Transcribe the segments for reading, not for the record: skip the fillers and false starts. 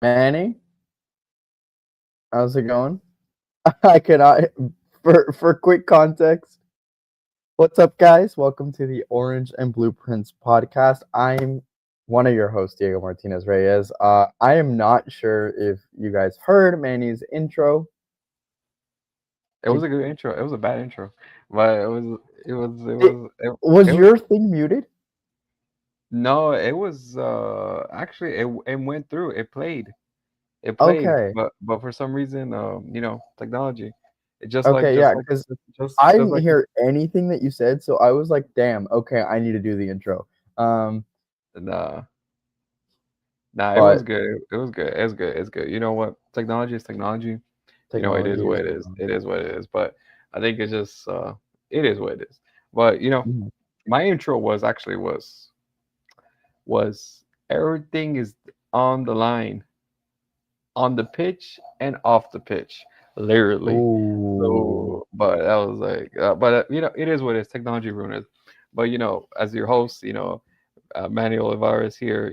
Manny, how's it going? I cannot for quick context. What's up, guys? Welcome to the Orange and Blueprints podcast. I'm one of your hosts, Diego Martinez Reyes. I am not sure if you guys heard Manny's intro. It was a good intro. It was a bad intro, but It, was it was your thing muted? no, it was actually it went through. It played, Okay, but for some reason, technology. It just like okay, just yeah, like because I just didn't like hear anything that you said, so I was like, "Damn, okay, I need to do the intro." Um, nah nah. It was but good. It was good. It's good. It's good. You know what? Technology is technology. It is technology what is it is. It technology. is what it is. But I think it's just it is what it is. But Mhm. my intro was everything is on the line, on the pitch and off the pitch, literally. Ooh. So, but that was like, but it is what it is. Technology ruined it. But as your host, Manny Olivares here.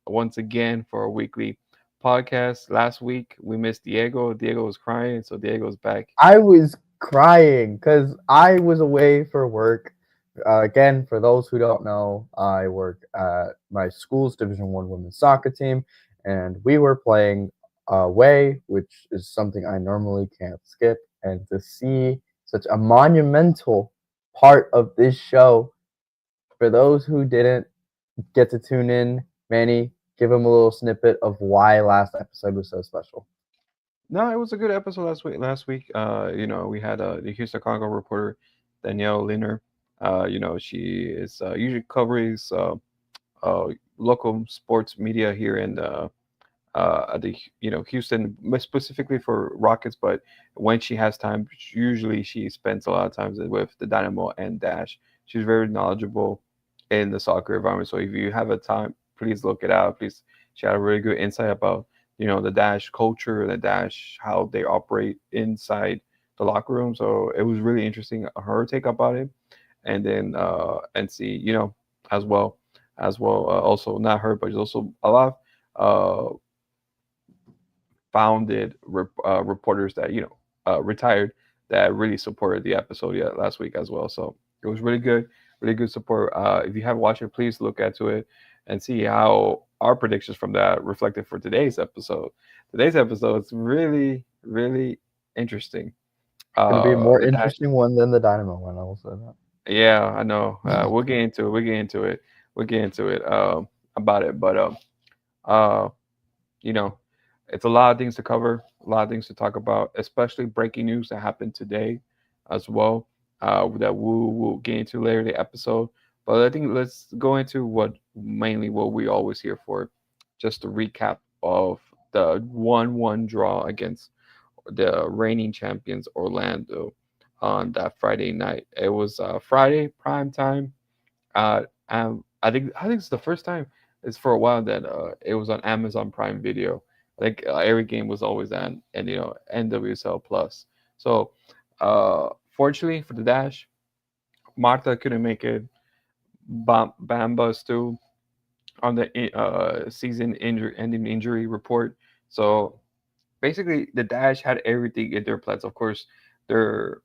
Once again for a weekly podcast. Last week we missed Diego. Diego was crying, so Diego's back. I was crying because I was away for work. Again, for those who don't know, I work at my school's Division One women's soccer team, and we were playing away, which is something I normally can't skip. And to see such a monumental part of this show, for those who didn't get to tune in, Manny, give them a little snippet of why last episode was so special. No, it was a good episode last week. We had the Houston Chronicle reporter Danielle Liner. She is usually covers uh, local sports media here in at the Houston, specifically for Rockets. But when she has time, usually she spends a lot of times with the Dynamo and Dash. She's very knowledgeable in the soccer environment. So if you have a time, please look it out. Please, she had a really good insight about the Dash culture, the Dash how they operate inside the locker room. So it was really interesting her take about it, and then and see as well also not her, but also a lot of founded reporters that retired that really supported the episode last week as well. So it was really good support. If you haven't watched it, please look into it and see how our predictions from that reflected for today's episode. Today's episode is really really interesting. Going to be a more The dash, interesting one than the Dynamo one. I will say that. yeah, I know. We'll get into it. We'll get into it. We'll get into it about it, but uh, you know, it's a lot of things to cover, a lot of things to talk about, especially breaking news that happened today as well, that we'll get into later in the episode. But I think let's go into what we always here for, just a recap of the 1-1 draw against the reigning champions Orlando on that Friday night. It was Friday prime time. I think it's the first time it's for a while that it was on Amazon Prime Video. Like every game was always on, and NWSL Plus. So fortunately for the Dash, Marta couldn't make it. Bamba still on the season ending injury report. So basically, the Dash had everything in their plans. Of course, their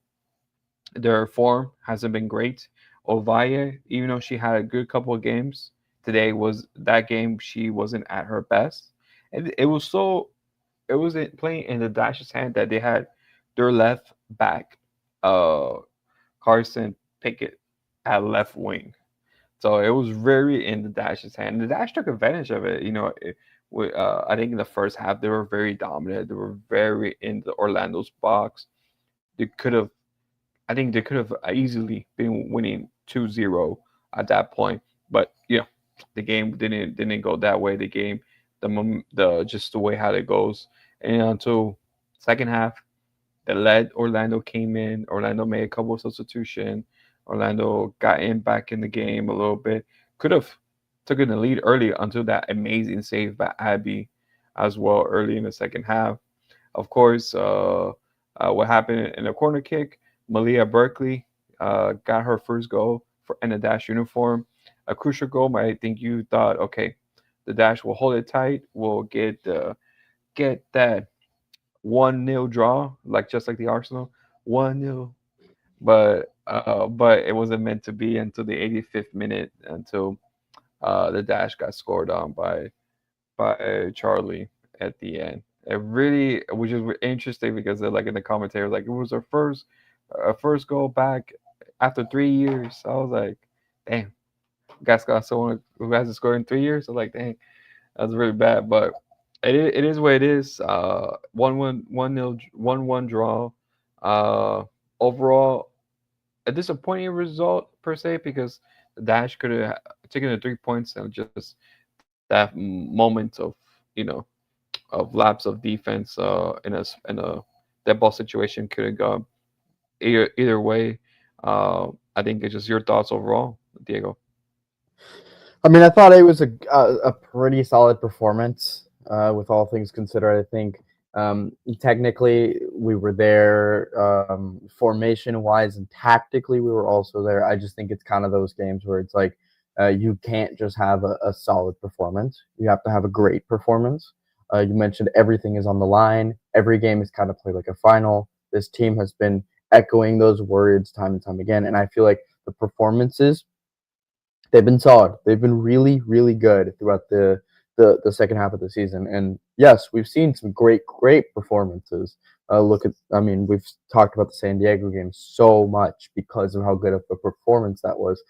their form hasn't been great. Ovalle, even though she had a good couple of games, today was that game she wasn't at her best. And it wasn't playing in the Dash's hand that they had their left back, uh Carson Pickett at left wing. So it was very in the Dash's hand. The Dash took advantage of it. I think in the first half they were very dominant. They were very in the Orlando's box. They could have I think they could have easily been winning 2-0 at that point. But the game didn't go that way. The game, the just the way how it goes, and until second half, the led Orlando came in. Orlando made a couple of substitution. Orlando got in back in the game a little bit. Could have taken the lead early until that amazing save by Abby as well early in the second half. Of course, what happened in the corner kick, Malia Berkeley got her first goal in a Dash uniform. A crucial goal. I think you thought, okay, the Dash will hold it tight. We'll get get that 1-0 draw, like just like the Arsenal, 1-0. But it wasn't meant to be until the 85th minute, until the dash got scored on by Charlie at the end. It really, which is interesting because they're like in the commentary, like it was our first goal back after 3 years. I was like, damn, guys got someone who hasn't scored in 3 years. I was like, dang, that's really bad. But it is what it is. 1-1 1-1 draw. Uh, Overall, a disappointing result per se because the Dash could have taken the 3 points and just that moment of you know of lapse of defense in a dead ball situation could have gone either way. I think it's just your thoughts overall, Diego. I mean, I thought it was a pretty solid performance, with all things considered. I think technically we were there, formation wise, and tactically we were also there. I just think it's kind of those games where it's like you can't just have a solid performance. You have to have a great performance. You mentioned everything is on the line. Every game is kind of played like a final. This team has been echoing those words time and time again, and I feel like the performances, they've been solid. They've been really, really good throughout the second half of the season. And yes, we've seen some great performances. I mean, we've talked about the San Diego game so much because of how good of a performance that was.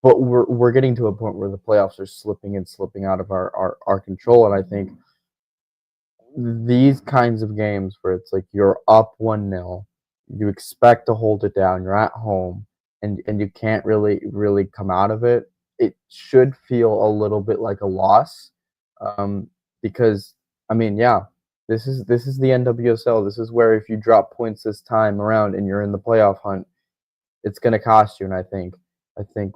But we're getting to a point where the playoffs are slipping and slipping out of our control. And I think these kinds of games where it's like you're up 1-0, you expect to hold it down, you're at home, and you can't really come out of it. It should feel a little bit like a loss, because I mean, yeah, this is the NWSL. This is where if you drop points this time around and you're in the playoff hunt, it's going to cost you. And I think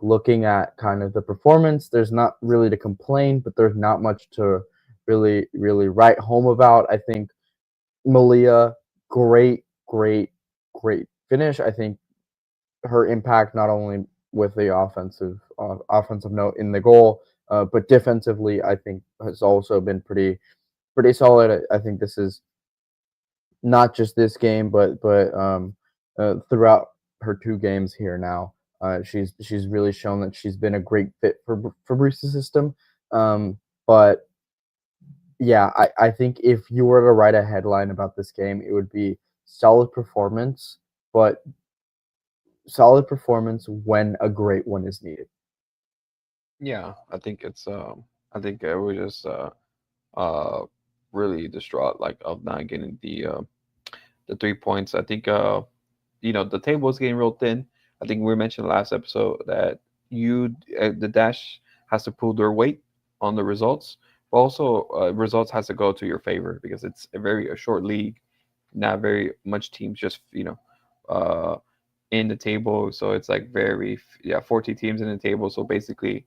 looking at kind of the performance, there's not really to complain, but there's not much to really write home about. I think Malia, great, great, great finish. I think her impact not only with the offensive note in the goal, but defensively, I think has also been pretty solid. I think this is not just this game, but throughout her 2 games here now. She's really shown that she's been a great fit for Fabrice's system. But yeah, I think if you were to write a headline about this game, it would be solid performance, but solid performance when a great one is needed. Yeah, I think I was just uh really distraught like of not getting the 3 points. I think the table is getting real thin. I think we mentioned last episode that the dash has to pull their weight on the results, but also results has to go to your favor because it's a short league, not very much teams just uh in the table. So it's like 40 teams in the table. So basically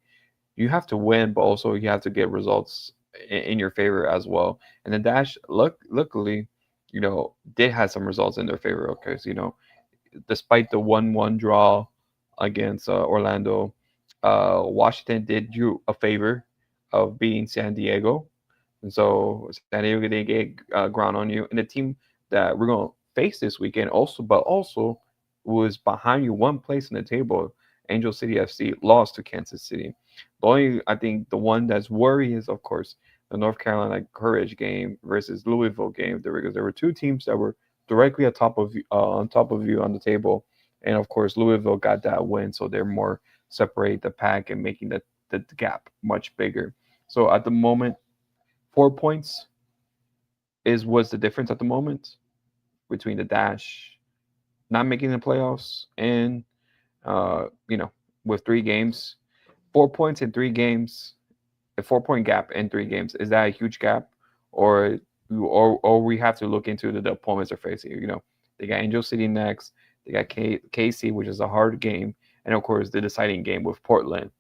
you have to win, but also you have to get results in your favor as well. And the Dash, luckily, did have some results in their favor. Okay, so despite the 1-1 draw against Orlando, Washington did you a favor of beating San Diego, and so San Diego did get ground on you. And the team that we're gonna face this weekend also was behind you one place in the table. Angel City FC lost to Kansas City. The only I think the one that's worry is of course the North Carolina Courage game versus Louisville game because there were two teams that were directly on top of you on the table, and of course Louisville got that win, so they're more separate the pack and making the gap much bigger. So at the moment, 4 points is what's the difference at the moment between the Dash not making the playoffs and uh, you know with 3 games, 4 points in 3 games, a 4 point gap in 3 games. Is that a huge gap, or we have to look into the opponents they're facing? They got Angel City next. They got KC, which is a hard game, and of course the deciding game with Portland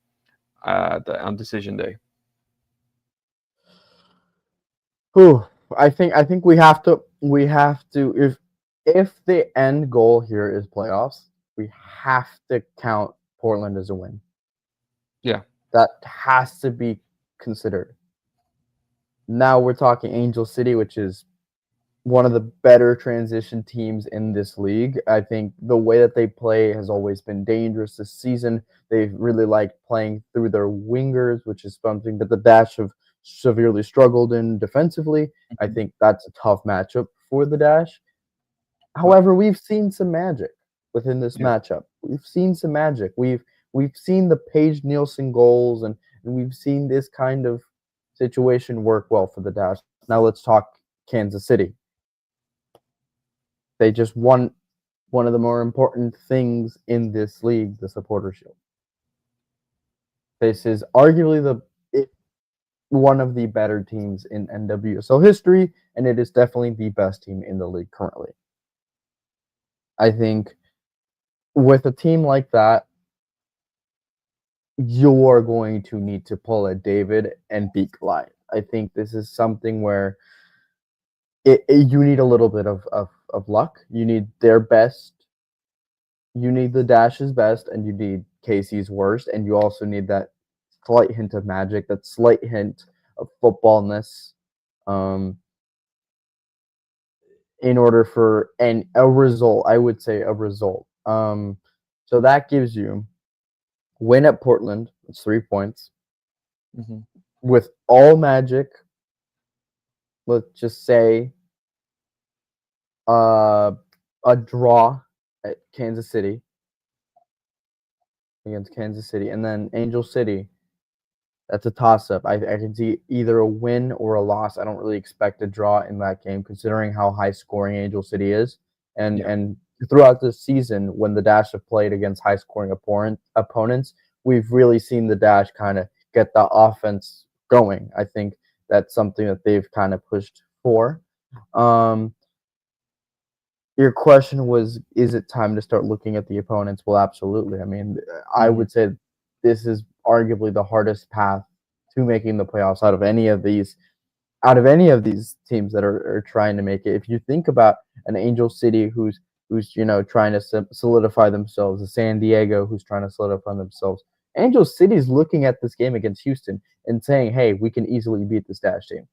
on decision day. Whew. I think we have to if the end goal here is playoffs, we have to count Portland as a win. Yeah, That has to be considered. Now we're talking Angel City, which is one of the better transition teams in this league. I think the way that they play has always been dangerous this season. They've really liked playing through their wingers, which is something that the Dash have severely struggled in defensively. I Mhm. think that's a tough matchup for the Dash. But However, we've seen some magic within this yeah, matchup. We've seen some magic. We've seen the Paige Nielsen goals, and we've seen this kind of situation work well for the Dash. Now let's talk Kansas City. They just won one of the more important things in this league, the Supporter Shield. This is arguably one of the better teams in NWSL history, and it is definitely the best team in the league currently. I think with a team like that, you're going to need to pull a David and be Goliath. I think this is something where you need a little bit of luck. You need their best. You need the Dash's best, and you need Casey's worst, and you also need that slight hint of magic, that slight hint of footballness, um, in order for a result. I would say a result. So that gives you win at Portland. It's 3 points hmm with all magic. Let's just say uh, a draw at Kansas City against Kansas City, and then Angel City. That's a toss up. I can see either a win or a loss. I don't really expect a draw in that game, considering how high scoring Angel City is. And yeah, and throughout this season, when the Dash have played against high scoring opponents, we've really seen the Dash kind of get the offense going. I think that's something that they've kind of pushed for. Um, your question was, is it time to start looking at the opponents? Well, absolutely. I mean, I hmm would say this is arguably the hardest path to making the playoffs out of any of these teams that are trying to make it. If you think about an Angel City who's trying to solidify themselves, a San Diego who's trying to solidify themselves, Angel City's looking at this game against Houston and saying, "Hey, we can easily beat this Dash team."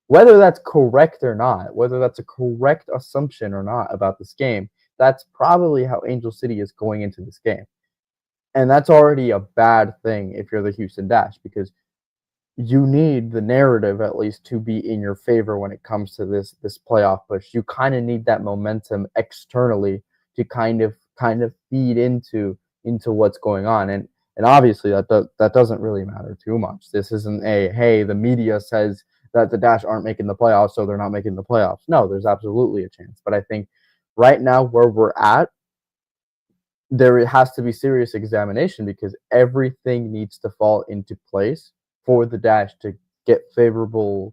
Whether that's correct or not, whether that's a correct assumption or not about this game, that's probably how Angel City is going into this game. And that's already a bad thing if you're the Houston Dash, because you need the narrative at least to be in your favor when it comes to this playoff push. You kind of need that momentum externally to kind of feed into what's going on. And obviously that doesn't really matter too much. This isn't a, hey, the media says that the Dash aren't making the playoffs, so they're not making the playoffs. No, there's absolutely a chance. But I think right now where we're at, there has to be serious examination, because everything needs to fall into place for the Dash to get favorable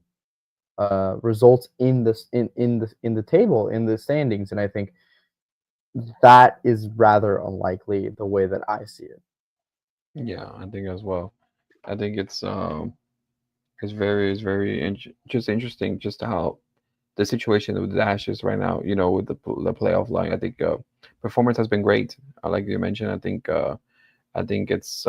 results in the table, in the standings. And I think that is rather unlikely the way that I see it. yeah, I think as well. I think it's very just interesting just how the situation with the Dash is right now. With the playoff line, I think performance has been great. Like you mentioned, I think it's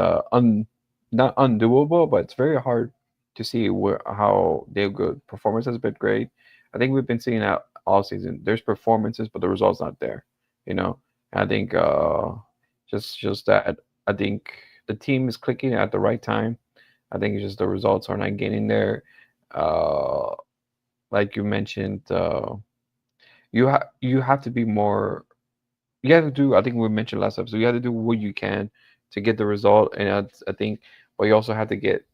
not undoable, but it's very hard to see how they're good. Performance has been great. I think we've been seeing that all season. There's performances, but the results not there. You know, I think just that. I think the team is clicking at the right time. I think it's just the results are not getting there. Uh, like you mentioned, you have to be more. You have to do. I think we mentioned last episode. You have to do what you can to get the result, and I think, but you also have to get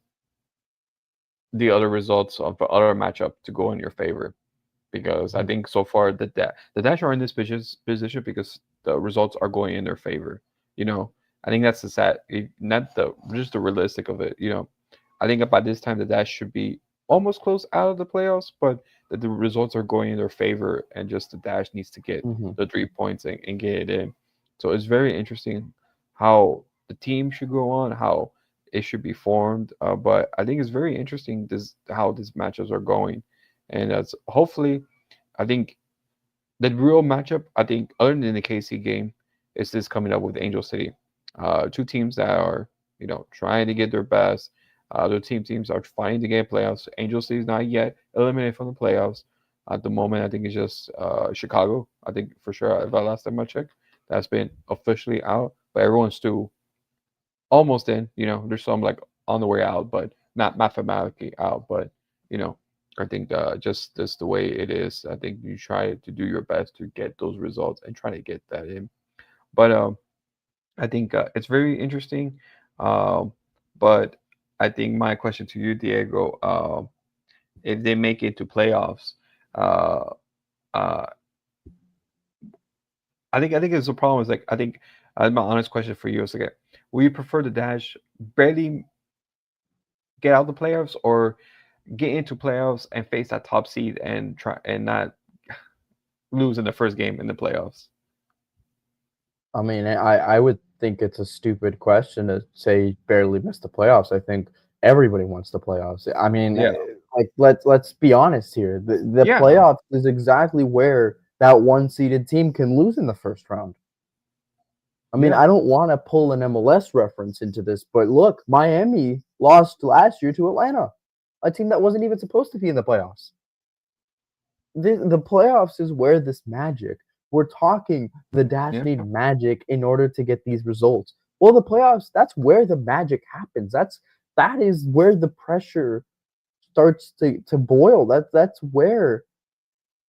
the other results of the other matchup to go in your favor. Because I Mhm. think so far the Dash are in this position because the results are going in their favor. You know, I think that's the sad, not the just the realistic of it. I think by this time the Dash should be almost close out of the playoffs, but that the results are going in their favor, and just the Dash needs to get Mhm. the 3 points and get it in. So it's very interesting how the team should go on, how it should be formed. But I think it's very interesting this how these matchups are going, and that's hopefully. I think the real matchup, I think, other than the KC game, is this coming up with Angel City. Two teams that are, trying to get their best. The teams are fighting to get playoffs. Angel City is not yet eliminated from the playoffs. At the moment, I think it's just Chicago. I think for sure, if I last time I checked, that's been officially out. But everyone's still almost in. There's some like on the way out, but not mathematically out. But you know, I think just that's the way it is. I think you try to do your best to get those results and try to get that in. But I think it's very interesting. Um, but I think my question to you, Diego, if they make it to playoffs, uh, uh, I think it's a problem. Is like I think my honest question for you is like, will you prefer the Dash barely get out the playoffs or get into playoffs and face that top seed and try and not lose in the first game in the playoffs? I mean, I would think it's a stupid question to say barely missed the playoffs. I think everybody wants the playoffs. I mean, Yeah, like let's be honest here. The yeah, playoffs is exactly where that one seeded team can lose in the first round. I mean, yeah. I don't want to pull an MLS reference into this, but look, Miami lost last year to Atlanta, a team that wasn't even supposed to be in the playoffs. The playoffs is where this magic. We're talking the Dash Yeah. need magic in order to get these results. Well, the playoffs, that's where the magic happens. That is where the pressure starts to boil. That's where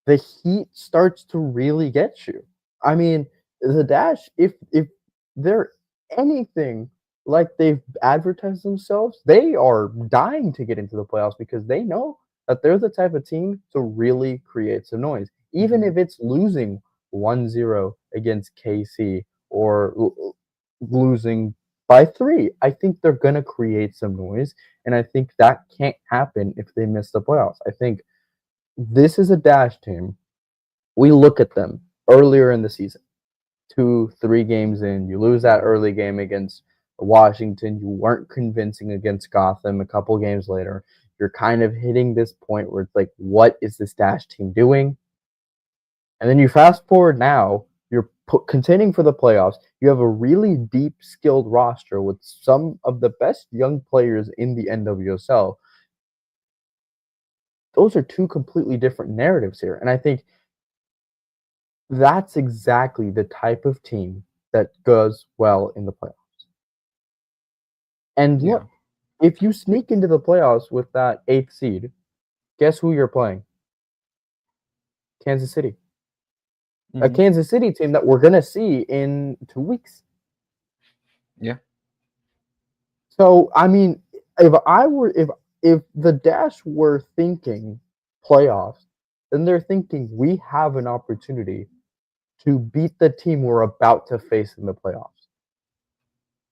the heat starts to really get you. I mean, the Dash, if they're anything like they've advertised themselves, they are dying to get into the playoffs because they know that they're the type of team to really create some noise. Even Mhm. if it's losing 1-0 against KC or losing by 3, I think they're going to create some noise. And I think that can't happen if they miss the playoffs. I think this is a Dash team. We look at them earlier in the season, 2, 3 games in. You lose that early game against Washington. You weren't convincing against Gotham. A couple games later, you're kind of hitting this point where it's like, what is this Dash team doing? And then you fast forward now, you're contending for the playoffs. You have a really deep, skilled roster with some of the best young players in the NWSL. Those are two completely different narratives here. And I think that's exactly the type of team that goes well in the playoffs. And Yeah. look, if you sneak into the playoffs with that 8th seed, guess who you're playing? Kansas City. A Hmm. Kansas City team that we're going to see in 2 weeks. Yeah. So, I mean, if the Dash were thinking playoffs, then they're thinking we have an opportunity to beat the team we're about to face in the playoffs.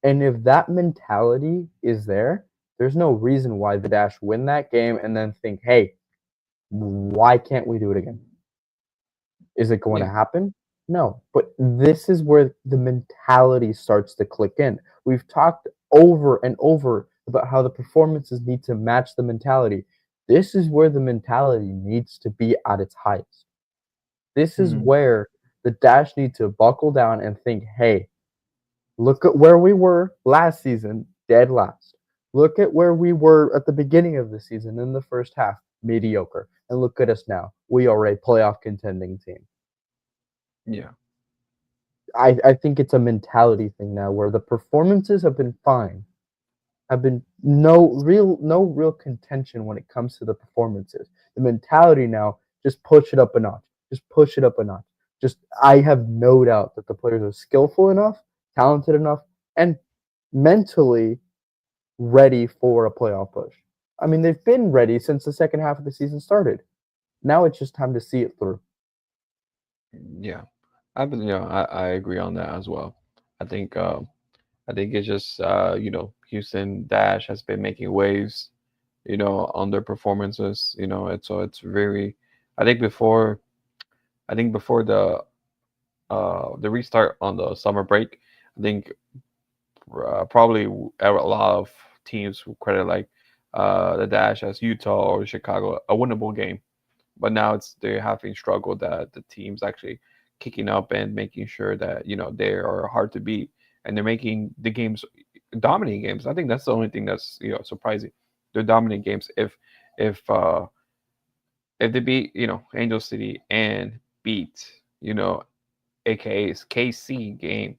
And if that mentality is there, there's no reason why the Dash win that game and then think, hey, why can't we do it again? Is it going to Yeah. happen? No. But this is where the mentality starts to click in. We've talked over and over about how the performances need to match the mentality. This is where the mentality needs to be at its highest. This is Hmm. where the Dash need to buckle down and think, hey, look at where we were last season, dead last. Look at where we were at the beginning of the season in the first half, mediocre. And look at us now. We are a playoff contending team. Yeah. I think it's a mentality thing now where the performances have been fine. Have been no real contention when it comes to the performances. The mentality now, just push it up a notch. Just push it up a notch. Just I have no doubt that the players are skillful enough, talented enough, and mentally ready for a playoff push. I mean, they've been ready since the second half of the season started. Now it's just time to see it through. Yeah. I agree on that as well. I think I think it's just Houston Dash has been making waves, on their performances. It's very. I think before the restart on the summer break, I think probably a lot of teams would credit like the Dash as Utah or Chicago a winnable game, but now they're having struggled that the team's actually kicking up and making sure that they are hard to beat and they're making the games dominating games. I think that's the only thing that's surprising. their dominant games. If they beat Angel City and beat you know AKA's KC game,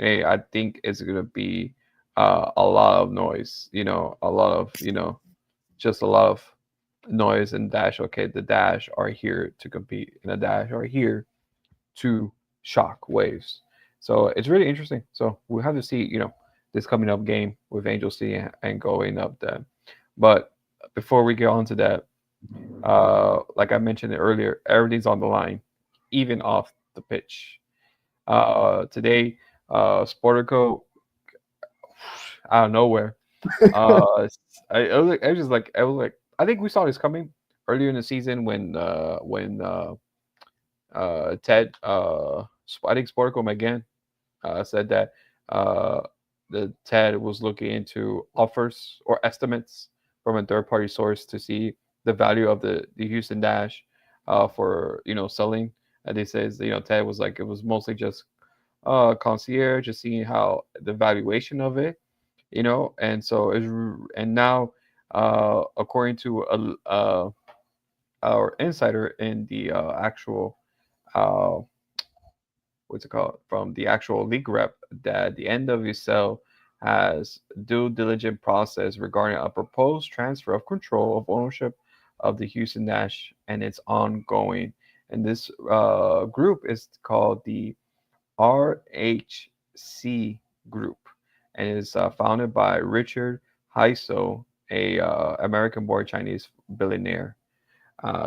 I think it's gonna be a lot of noise. A lot of just a lot of noise and Dash. Okay, the Dash are here to compete, and the Dash are here to shock waves. So it's really interesting. So we'll have to see, this coming up game with Angel City and going up there. But before we get on to that, like I mentioned earlier, everything's on the line, even off the pitch. Today, Sportico out of nowhere. I was just like, I think we saw this coming earlier in the season when Ted, I think Sportico again said that uh, the Ted was looking into offers or estimates from a third party source to see the value of the Houston Dash for selling. And they says Ted was like it was mostly just concierge, just seeing how the valuation of it, and so and now according to our insider in the actual uh, what's it called from the actual league rep that the NWSL has due diligent process regarding a proposed transfer of control of ownership of the Houston Dash, and it's ongoing. And this group is called the RHC Group, and is founded by Richard Heiso, a American-born Chinese billionaire.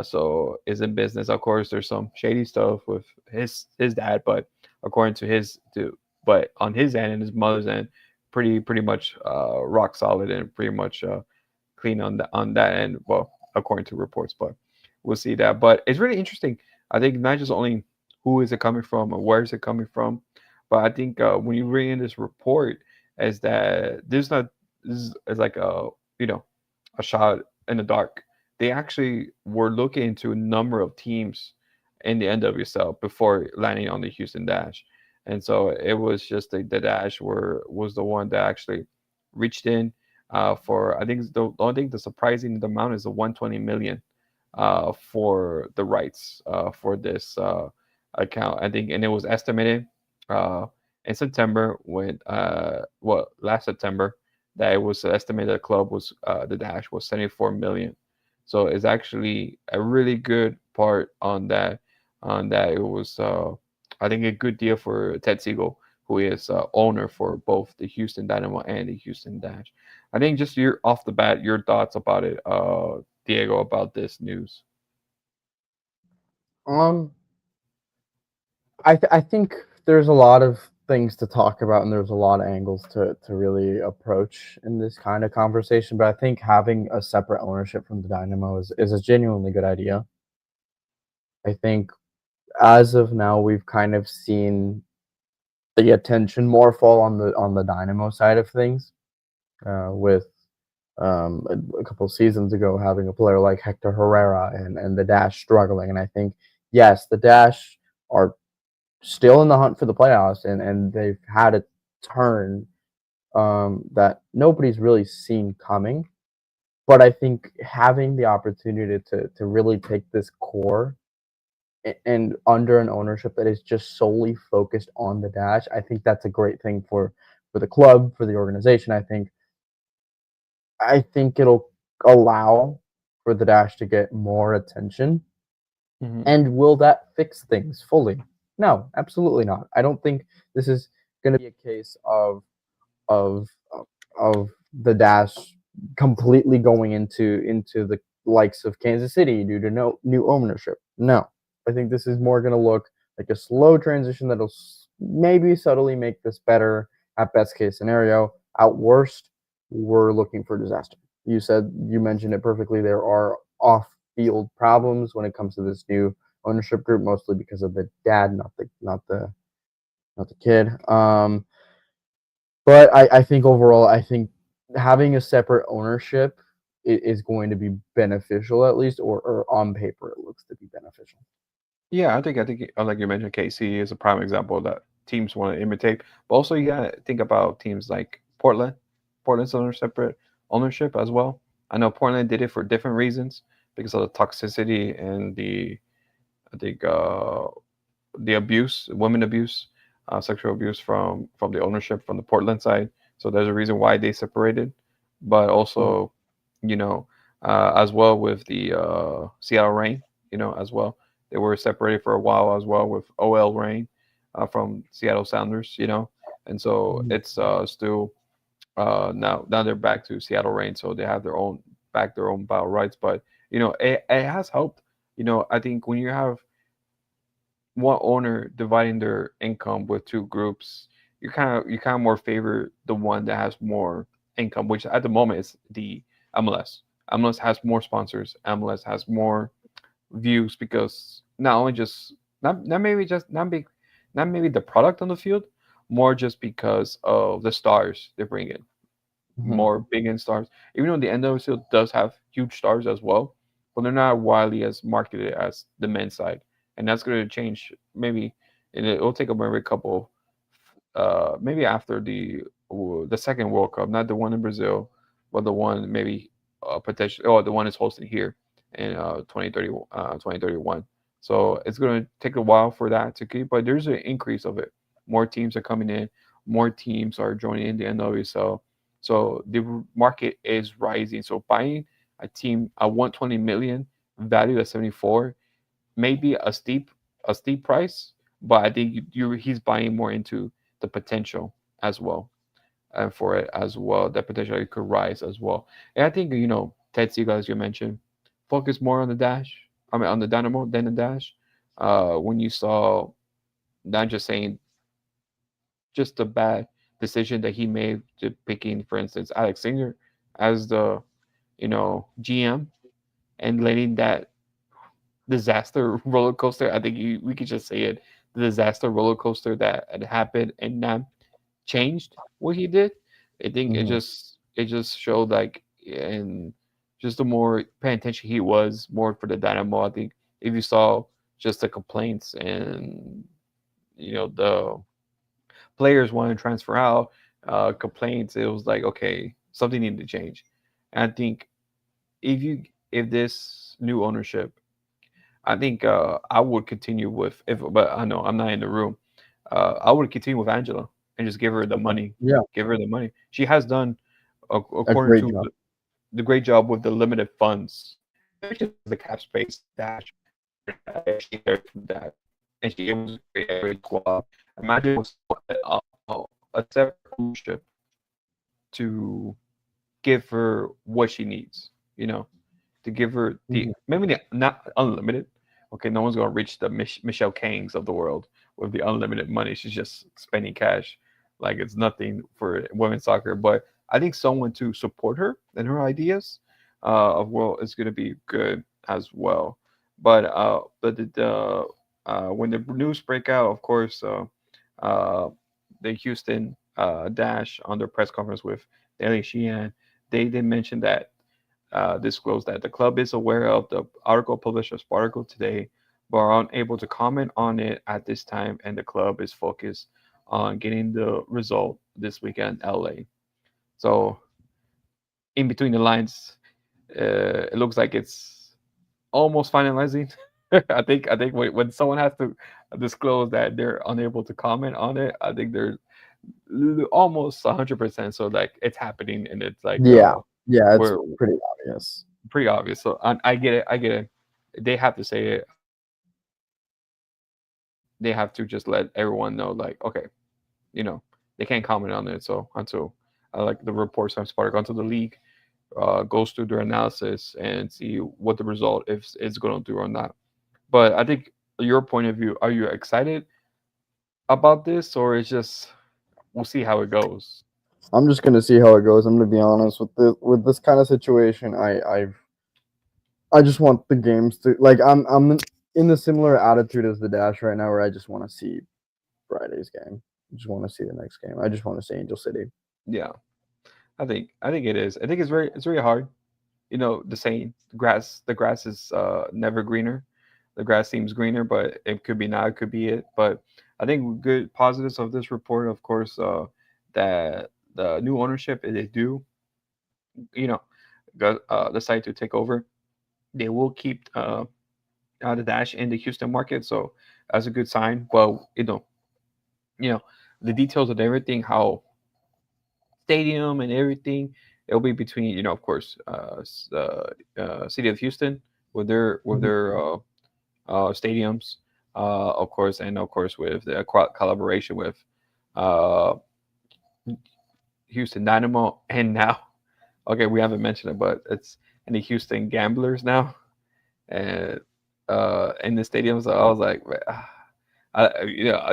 So is in business. Of course, there's some shady stuff with his dad, but according to but on his end and his mother's end, pretty much rock solid and pretty much clean on that end. Well, according to reports, but we'll see that. But it's really interesting. I think not just only who is it coming from or where is it coming from, but I think when you read in this report, is that this is like a shot in the dark. They actually were looking into a number of teams in the NWSL before landing on the Houston Dash, and so it was just the Dash was the one that actually reached in for I think the surprising amount is the 120 million for the rights for this account. I think, and it was estimated uh, in September last September that it was estimated the club was the Dash was 74 million. So it's actually a really good part on that. On that, it was I think a good deal for Ted Segal, who is owner for both the Houston Dynamo and the Houston Dash. I think just your off the bat, your thoughts about it, Diego, about this news. Um, I think there's a lot of things to talk about, and there's a lot of angles to really approach in this kind of conversation. But I think having a separate ownership from the Dynamo is a genuinely good idea. I think as of now, we've kind of seen the attention more fall on the Dynamo side of things, with a couple seasons ago having a player like Hector Herrera and the Dash struggling. And I think yes, the Dash are still in the hunt for the playoffs, and they've had a turn that nobody's really seen coming. But I think having the opportunity to really take this core and under an ownership that is just solely focused on the Dash, I think that's a great thing for the club, for the organization. I think it'll allow for the Dash to get more attention. Hmm. And will that fix things fully? No, absolutely not. I don't think this is going to be a case of of the Dash completely going into the likes of Kansas City due to no new ownership. No, I think this is more going to look like a slow transition that'll maybe subtly make this better at best case scenario. At worst, we're looking for disaster. You mentioned it perfectly. There are off field problems when it comes to this new ownership group, mostly because of the dad, not the kid. But I think overall, I think having a separate ownership is going to be beneficial, at least, or on paper it looks to be beneficial. Yeah, I think like you mentioned, KC is a prime example that teams want to imitate. But also, you gotta think about teams like Portland. Portland's under separate ownership as well. I know Portland did it for different reasons because of the toxicity and I think the abuse, women abuse, sexual abuse from the ownership from the Portland side. So there's a reason why they separated, but Mhm. also, you know, as well with the Seattle Reign, as well they were separated for a while as well with OL Reign from Seattle Sounders, and so Mhm. it's still now they're back to Seattle Reign, so they have their own battle rights, but it has helped. I think when you have one owner dividing their income with two groups, you kind of more favor the one that has more income, which at the moment is the MLS. MLS has more sponsors. MLS has more views because not only just not maybe just not maybe the product on the field, more just because of the stars they bring in, Mhm. more big in stars. Even though the NWSL does have huge stars as well, but they're not widely as marketed as the men's side, and that's going to change maybe. And it'll take a maybe a couple, maybe after the second World Cup, not the one in Brazil, but the one maybe potentially, the one is hosted here in 2030, 2031. So it's going to take a while for that to keep, but there's an increase of it. More teams are coming in, more teams are joining in the NWSL, so the market is rising. So buying a team at 120 million, valued at 74, maybe a steep price, but I think he's buying more into the potential as well, and for it as well, that potentially could rise as well. And I think Ted Segal, as you mentioned, focus more on the dash. I mean, on the dynamo than the dash. When you saw, not just saying just a bad decision that he made to picking, for instance, Alex Singer as the GM, and letting that disaster roller coaster. I think we could just say it, the disaster roller coaster that had happened and not changed what he did. I think it Mhm. just it just showed like, and just the more paying attention he was more for the Dynamo. I think if you saw just the complaints and the players wanting to transfer out, complaints, it was like, okay, something needed to change. And I think if you if this new ownership, I think I would continue with, if but I know I'm not in the room. I would continue with Angela and just give her the Okay. money. Yeah, Give her the money. She has done, a according great to job. the great job with the limited funds. Maybe she has the cap space dash for that if she cares for that, and she able to create a great squad. Imagine with a separate ownership to give her what she needs. To give her the Mhm. maybe not unlimited. Okay, no one's gonna reach the Michelle Kangs of the world with the unlimited money. She's just spending cash like it's nothing for women's soccer. But I think someone to support her and her ideas of well is gonna be good as well. But when the news break out, of course, uh, the Houston Dash on their press conference with Daily Sheehan, they did mention that disclosed that the club is aware of the article published by Sportico today, but are unable to comment on it at this time, and the club is focused on getting the result this weekend in LA. So, in between the lines, it looks like it's almost finalizing. I think when someone has to disclose that they're unable to comment on it, I think they're almost 100%. So like it's happening, and it's like Yeah, yeah, it's we're pretty obvious. pretty obvious. So I get it. I get it. They have to say it. They have to just let everyone know, like, okay, you know, they can't comment on it. So until like the reports from Spark, until the league goes through their analysis and see what the result if it's going to do or not. But I think your point of view, are you excited about this, or it's just we'll see how it goes? I'm just gonna see how it goes. I'm gonna be honest with this kind of situation. I just want the games to like in the similar attitude as the Dash right now, where I just want to see Friday's game. I just want to see the next game. I just want to see Angel City. Yeah, I think it is. I think it's very hard. The saying, the grass is never greener. The grass seems greener, but it could be not, it could be it. But I think good positives of this report, of course, that the new ownership, they do, you know decide to take over, they will keep the Dash in the Houston market. So that's a good sign. But you know, the details of everything, how stadium and everything, it'll be between of course city of Houston with their stadiums, of course, and of course with the collaboration with uh, Houston Dynamo, and now, okay, we haven't mentioned it, but it's in the Houston Gamblers now, and in the stadiums. So I was like,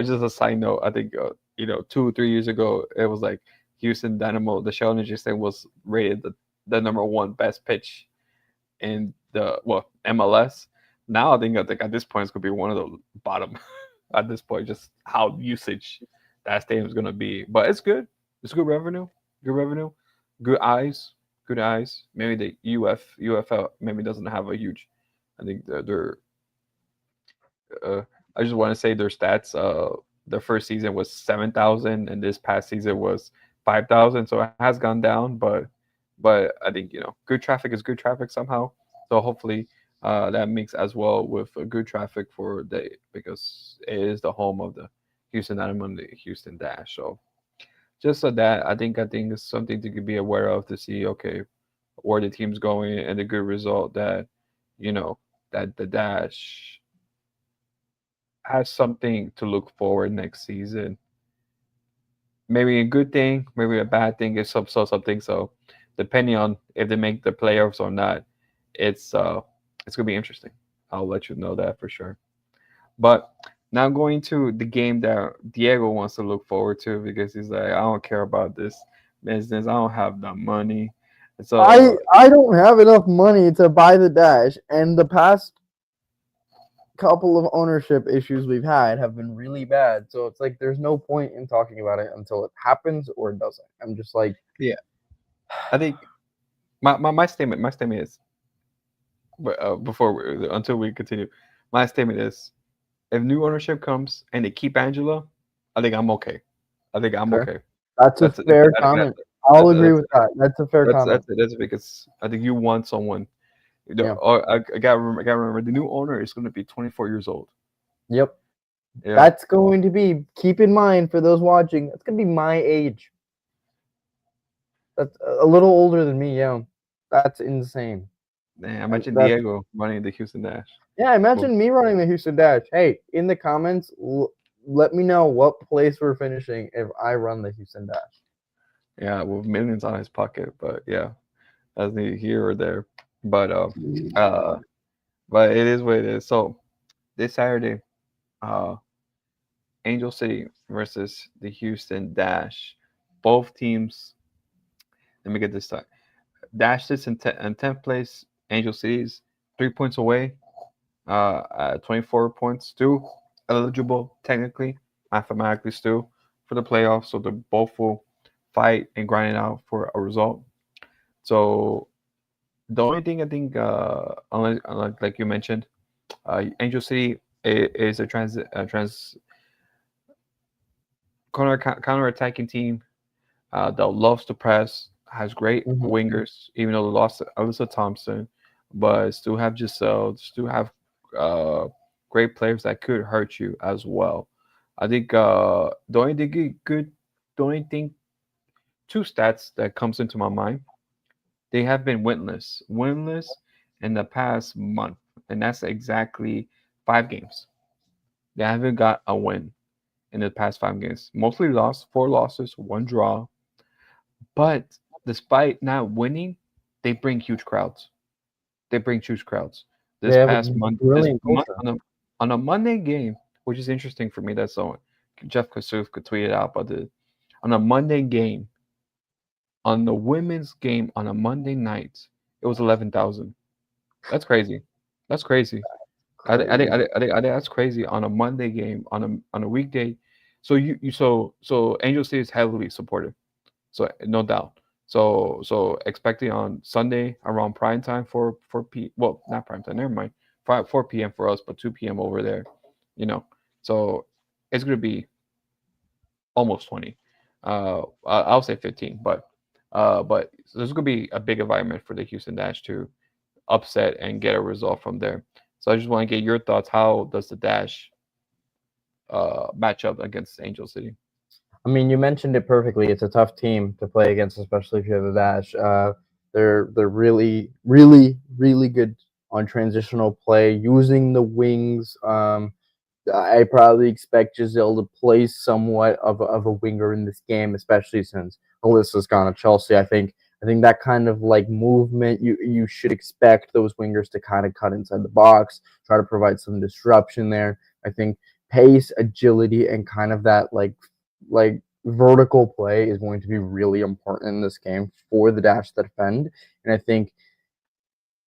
just a side note. I think 2 or 3 years ago, it was like Houston Dynamo, the Shell Energy Stadium was rated the number one best pitch in the MLS. Now I think at this point it's gonna be one of the bottom at this point, just how usage that stadium is gonna be. But it's good. It's good revenue, good eyes, good eyes. Maybe the UFL maybe doesn't have a huge. I think they're I just want to say their stats. The first season was 7,000, and this past season was 5,000. So it has gone down, but I think good traffic is good traffic somehow. So hopefully that makes as well with good traffic for the because it is the home of the Houston Dynamo and the Houston Dash. So just so that I think it's something to be aware of to see where the team's going and the good result that you know that the Dash has something to look forward next season. Maybe a good thing, maybe a bad thing. Is something. So depending on if they make the playoffs or not, it's gonna be interesting. I'll let you know that for sure. But now going to the game that Diego wants to look forward to because he's like, I don't care about this business. I don't have the money. So I don't have enough money to buy the Dash, and the past couple of ownership issues we've had have been really bad. So it's like there's no point in talking about it until it happens or it doesn't. I'm just like, yeah, I think my statement is, but until we continue, my statement is if new ownership comes and they keep Angela, I think I'm okay. I think I'm okay, okay. that's a That's it. fair I think comment. I'll agree that's with that. That's a fair comment. that's it because I think you want someone. Yeah. I gotta remember the new owner is going to be 24 years old. Yep. Yeah, That's going to be, keep in mind for those watching, that's going to be my age. That's a little older than me. Yeah. That's insane. man, I mentioned That's, Diego running the Houston Dash. yeah, Well, imagine me running the Houston Dash. Hey, in the comments, let me know what place we're finishing if I run the Houston Dash. yeah, with millions on his pocket, but yeah, that's neither here or there. But uh, but it is what it is. So this Saturday, uh, Angel City versus the Houston Dash. Both teams. Let me get this time. Dash sits in 10th place. Angel City's 3 points away. 24 points still eligible technically, mathematically still for the playoffs. So they both will fight and grind it out for a result. So the only thing I think, unlike like you mentioned, Angel City is a counter attacking team that loves to press, has great Mhm. wingers, even though they lost Alyssa Thompson, but still have Giselle, still have uh, great players that could hurt you as well. I think the only thing, two stats that comes into my mind, they have been winless in the past month, and that's exactly 5 games. They haven't got a win in the past 5 games. Mostly lost, 4 losses, 1 draw. But despite not winning, they bring huge crowds. They bring huge crowds. They This have a past month, this brilliant month culture. on a Monday game, which is interesting for me. That's someone Jeff Kasuf could tweet it out, but on a Monday game, on the women's game on a Monday night, it was 11,000. That's crazy. That's crazy. Crazy. I think that's crazy on a Monday game on a weekday. So so Angel City is heavily supported. So no doubt. So expecting on Sunday around prime time well, not prime time, never mind. 4 p.m. for us, but 2 p.m. over there. You know. So it's gonna be almost 20. I'll say 15, but But so this could be a big environment for the Houston Dash to upset and get a result from there. So I just want to get your thoughts. How does the Dash match up against Angel City? I mean, you mentioned it perfectly. It's a tough team to play against, especially if you have a Dash. They're really good on transitional play, using the wings. I probably expect Giselle to play somewhat of a winger in this game, especially since Alyssa's gone to Chelsea. I think that kind of like movement you should expect those wingers to kind of cut inside the box, try to provide some disruption there. I think pace, agility, and kind of that like vertical play is going to be really important in this game for the Dash to defend. And I think,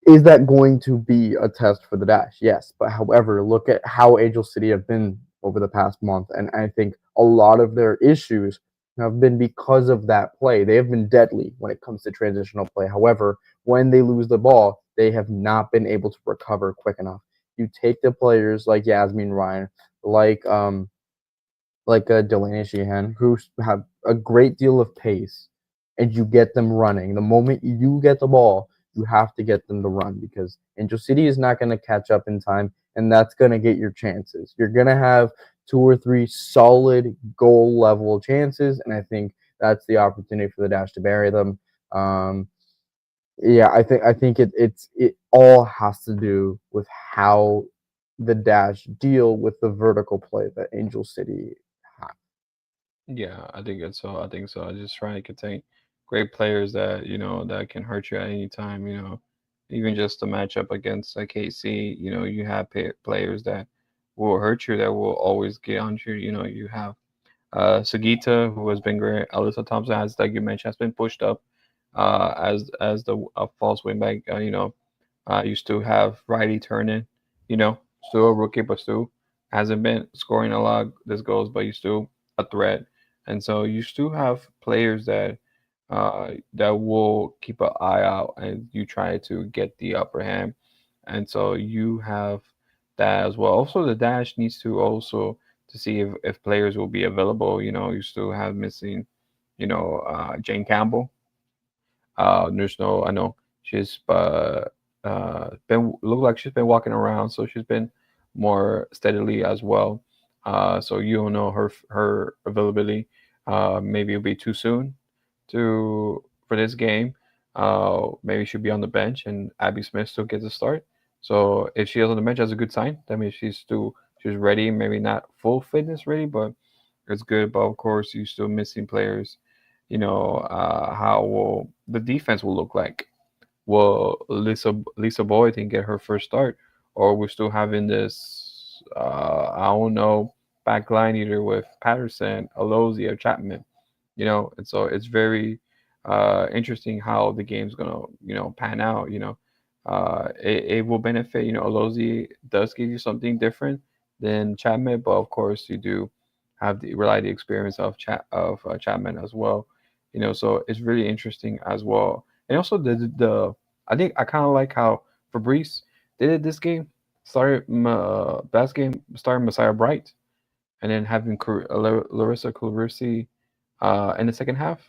is that going to be a test for the Dash? Yes. But however, look at how Angel City have been over the past month. And I think a lot of their issues have been because of that play. They have been deadly when it comes to transitional play. However, when they lose the ball, they have not been able to recover quick enough. You take the players like Yasmin Ryan, like Delaney Sheehan, who have a great deal of pace, and you get them running. The moment you get the ball, you have to get them to run because Angel City is not going to catch up in time, and that's going to get your chances. You're going to have two or three solid goal level chances, and I think that's the opportunity for the Dash to bury them. Um, yeah, I think it all has to do with how the Dash deal with the vertical play that Angel City has. Yeah, I think it's so. I think so. I just trying to contain great players that that can hurt you at any time. Even just the matchup against KC. You have players that will hurt you, that will always get on you. You have Sagita, who has been great. Alyssa Thompson, has, like you mentioned, has been pushed up as the false wingback. You still have Riley Turner. Still a rookie, but still hasn't been scoring a lot of this goals, but you still a threat. And so you still have players that will keep an eye out, and you try to get the upper hand. And so you have that as well. Also, the Dash needs to also to see if players will be available. You still have missing, Jane Campbell. There's no, I know she's been look like she's been walking around, so she's been more steadily as well. So you don't know her availability. Maybe it'll be too soon to for this game. Maybe she'll be on the bench, and Abby Smith still gets a start. So if she is on the bench, that's a good sign. That means she's ready. Maybe not full fitness ready, but it's good. But of course, you still missing players. How will the defense will look like? Will Lisa Boyd get her first start, or we're still having this? I don't know, back line either with Patterson, Alozi, or Chapman. And so it's very interesting how the game's gonna pan out. It will benefit. Alozi does give you something different than Chapman, but of course you do have the experience of Chapman as well. So it's really interesting as well. And also the I think I kind of like how Fabrice did it this game. Started last game starting Messiah Bright, and then having Larissa Clarisi in the second half,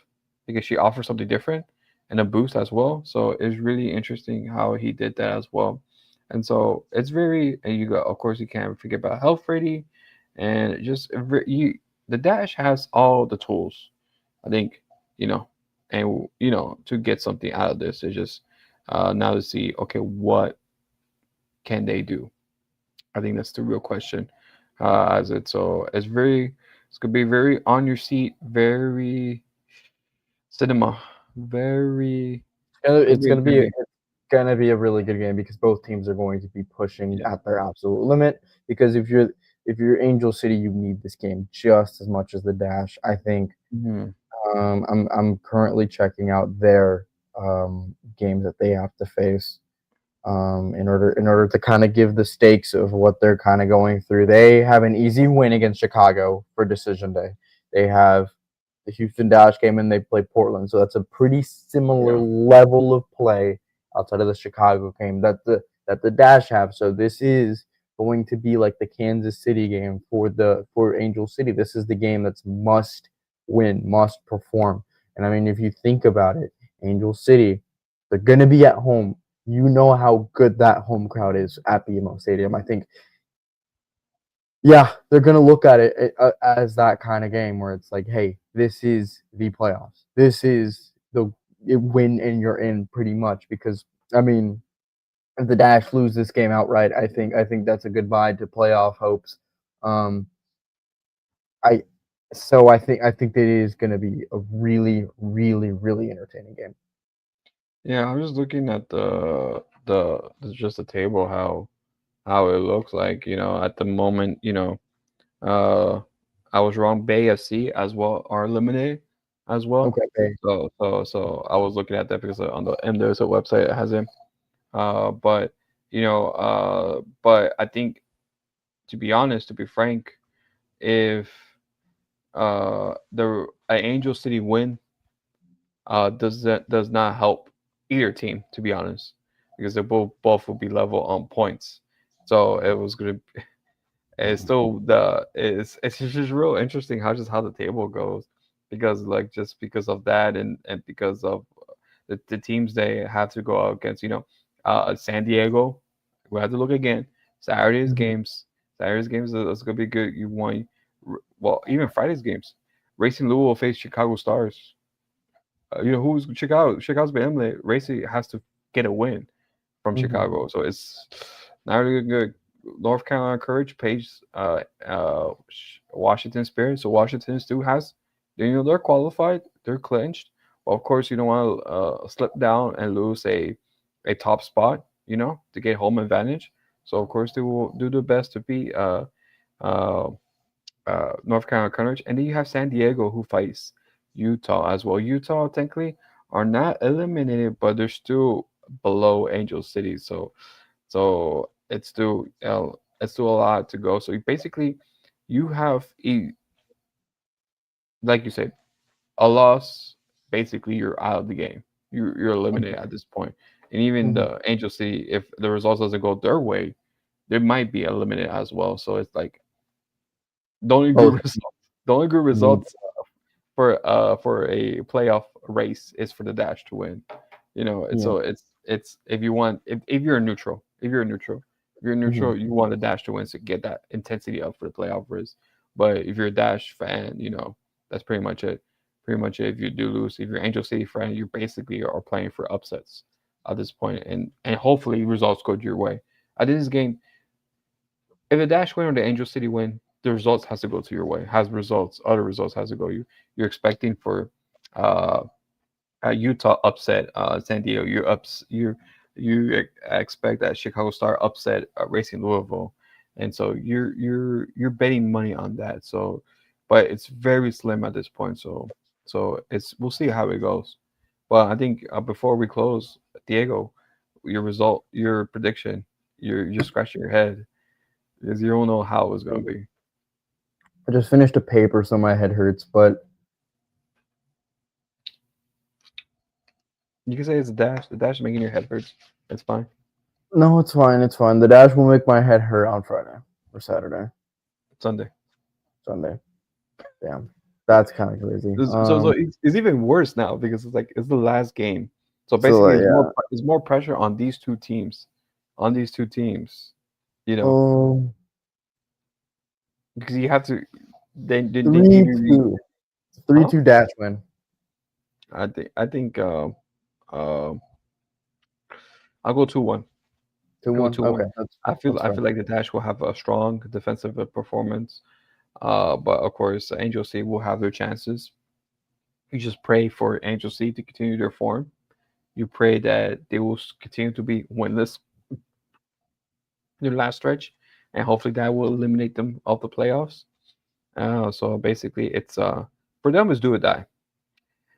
because she offers something different and a boost as well. So it's really interesting how he did that as well. And so it's very, and you got, of course, you can't forget about Health Freddy, and just the Dash has all the tools, I think, you know, and to get something out of this. It's just now to see, okay, what can they do? I think that's the real question. As it so it's gonna be very on your seat, very cinema, very It's very gonna good be game. it's gonna be a really good game because both teams are going to be pushing Yeah. at their absolute limit. Because if you're Angel City, you need this game just as much as the Dash. I think Mhm. I'm currently checking out their games that they have to face in order to kind of give the stakes of what they're kind of going through. They have an easy win against Chicago for decision day. They have the Houston Dash game and they play Portland, so that's a pretty similar Yeah. level of play outside of the Chicago game that the Dash have. So this is going to be like the Kansas City game for Angel City. This is the game that's must win, must perform. And I mean, if you think about it, Angel City, they're gonna be at home. You know how good that home crowd is at BMO Stadium. I think, yeah, they're gonna look at it as that kind of game where it's like, hey, this is the playoffs. This is the win and you're in pretty much. Because I mean, if the Dash lose this game outright, I think that's a goodbye to playoff hopes. Um, I I think that it is going to be a really, really, really entertaining game. Yeah, I'm just looking at just the table how it looks like, at the moment, uh I was wrong. Bay FC as well are eliminated as well. Okay. So I was looking at that because on the NWSL website it has him. But but I think, to be honest, to be frank, if the Angel City win does not help either team, to be honest, because they both will be level on points. So it was gonna. It's still it's just real interesting how the table goes, because like just because of that, and because of the teams they have to go out against. San Diego. We have to look again. Saturday's Mhm. games. Saturday's games is gonna be good. You won. Well, even Friday's games. Racing Louisville will face Chicago Stars. Who's Chicago? Chicago's been eliminated. Racing has to get a win from Mhm. Chicago, so it's not really good. North Carolina Courage plays Washington Spirit, so Washington still has, they're qualified, they're clinched. But of course, you don't want to slip down and lose a top spot, to get home advantage. So of course they will do their best to beat uh, North Carolina Courage, and then you have San Diego who fights Utah as well. Utah technically are not eliminated, but they're still below Angel City, so it's still a lot to go. So basically, you have like you said, a loss. Basically, you're out of the game. You're eliminated Mhm. at this point. And even Mhm. the Angel City, if the results doesn't go their way, they might be eliminated as well. So it's like the only good Both. results. The only good Mhm. results for a playoff race is for the Dash to win. Yeah. It's if you want, if you're neutral, Mhm. you want the Dash to win to get that intensity up for the playoff race. But if you're a Dash fan, that's pretty much it. Pretty much it. If you do lose, if you're Angel City fan, you basically are playing for upsets at this point, and hopefully results go your way. At this game, if the Dash win or the Angel City win, the results has to go to your way. Other results has to go. You're expecting for uh, Utah upset San Diego. You expect that Chicago Star upset Racing Louisville, and so you're betting money on that. So, but it's very slim at this point. So it's we'll see how it goes. Well, I think before we close, Diego, your prediction, you're scratching your head because you don't know how it's gonna be. I just finished a paper, so my head hurts. But You can say it's a dash. The dash is making your head hurt. It's fine. no, it's fine. It's fine. The Dash will make my head hurt on Friday or Saturday, It's Sunday. Sunday. Damn, that's kind of crazy. So it's even worse now because it's like it's the last game. So So basically, yeah. it's more pressure on these two teams, on these two teams. You know, Um, because you have to. They give three you. two, three Huh? two Dash win. I think uh, I'll go 2-1. Two I go one. 2-1. Okay, I that's feel fine. like the Dash will have a strong defensive performance. But of course, Angel C will have their chances. You just pray for Angel C to continue their form. You pray that they will continue to be winless in their last stretch, and hopefully that will eliminate them of the playoffs. So basically, it's for them is do or die,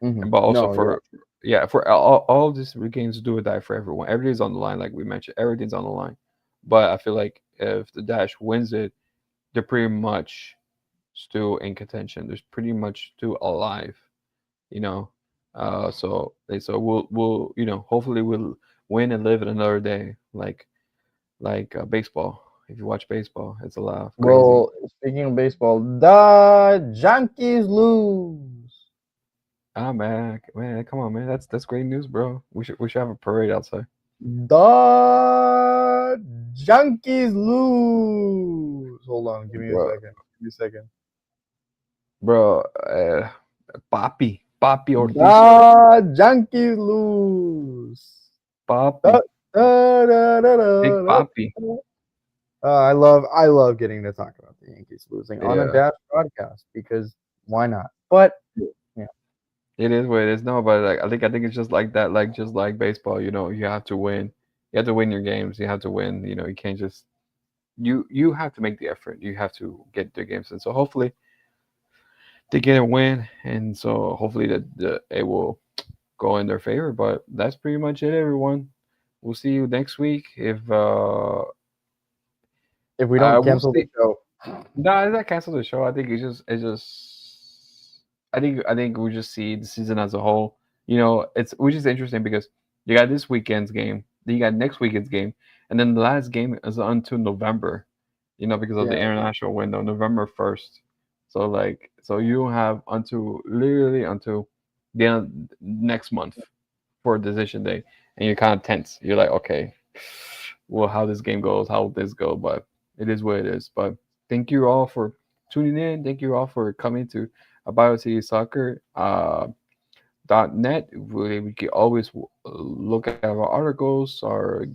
but also No, yeah. for for all these games do or die for everyone. Everything's on the line, like we mentioned. Everything's on the line. But I feel like if the Dash wins it, they're pretty much still in contention. They're pretty much still alive. you know. So we'll hopefully we'll win and live in another day, like baseball. If you watch baseball, it's a lot of crazy. Well, speaking of baseball, the Yankees lose. Ah man, come on, man. That's great news, bro. We should have a parade outside. The Junkies lose. Hold on, give me a Bro, second. Give me a second. bro, Papi Ortiz, The Junkies lose. Da, Papi, da, da, da, Big da, da. Papi. I love getting to talk about the Yankees losing on a Yeah. Dash broadcast because why not? But yeah, It is what it is. No, but like I think it's just like that, like just like baseball, you have to win. You have to win your games. You have to win. You can't just you have to make the effort. You have to get the games. And so hopefully they get a win, and so hopefully that it will go in their favor. But that's pretty much it, everyone. We'll see you next week. If if we don't we'll cancel the see. show, No, it's not cancel the show. I think it's just I think we just see the season as a whole. It's which is interesting because you got this weekend's game, then you got next weekend's game, and then the last game is until November. Because of the yeah, international window, November 1st. So you don't have until literally until the end of next month for a decision day, and you're kind of tense. You're like, okay, well, how this game goes, how will this go, but it is what it is. But thank you all for tuning in. Thank you all for coming to Bayou City Soccer. .net. We can always look at our articles, our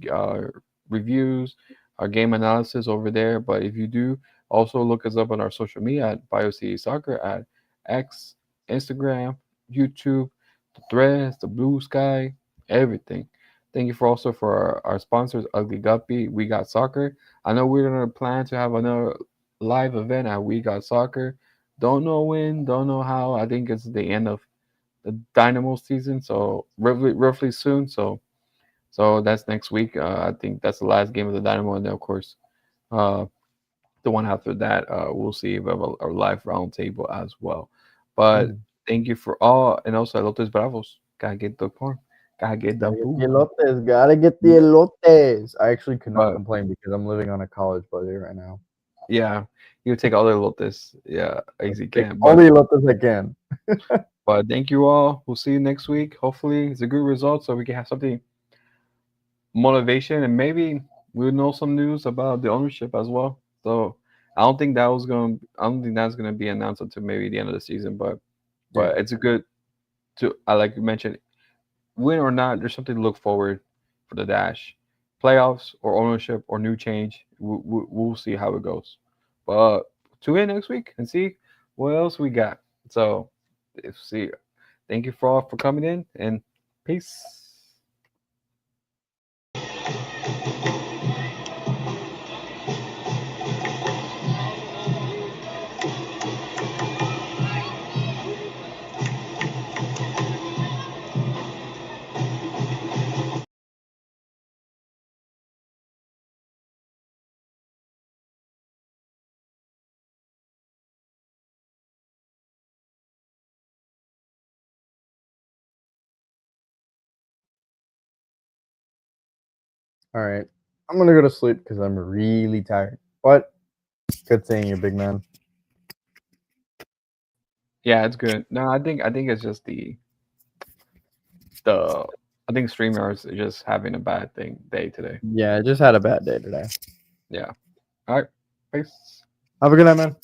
reviews, our game analysis over there. But if you do, also look us up on our social media at BioCity Soccer at X, Instagram, YouTube, the Threads, the Blue Sky, everything. Thank you for our sponsors, Ugly Guppy, We Got Soccer. I know we're gonna plan to have another live event at We Got Soccer. Don't know when, don't know how. I think it's the end of the Dynamo season, so roughly soon. So that's next week. I think that's the last game of the Dynamo, and then of course, uh, the one after that, we'll see if we have a live roundtable as well. But mm, thank you for all, and also Elotes Bravos. Gotta get the porn. Gotta get the gotta get the food. elotes. Gotta get the elotes. I actually could not But complain because I'm living on a college budget right now. yeah, you take all the Elotes, yeah, as you Take can. all But the elotes I can. but thank you all. We'll see you next week. Hopefully, it's a good result, so we can have something motivation, and maybe we'll know some news about the ownership as well. So I don't think that's gonna be announced until maybe the end of the season. But Yeah. it's a good to I like you mentioned, win or not, there's something to look forward for the dash, playoffs or ownership or new change. We'll see how it goes. But tune in next week and see what else we got. So see. Thank you for all for coming in, and peace. All right. I'm gonna go to sleep because I'm really tired. But good seeing you, big man. Yeah, it's good. No, I think it's just the I think streamers are just having a bad day today. Yeah, I just had a bad day today. Yeah. All right. Peace. Have a good night, man.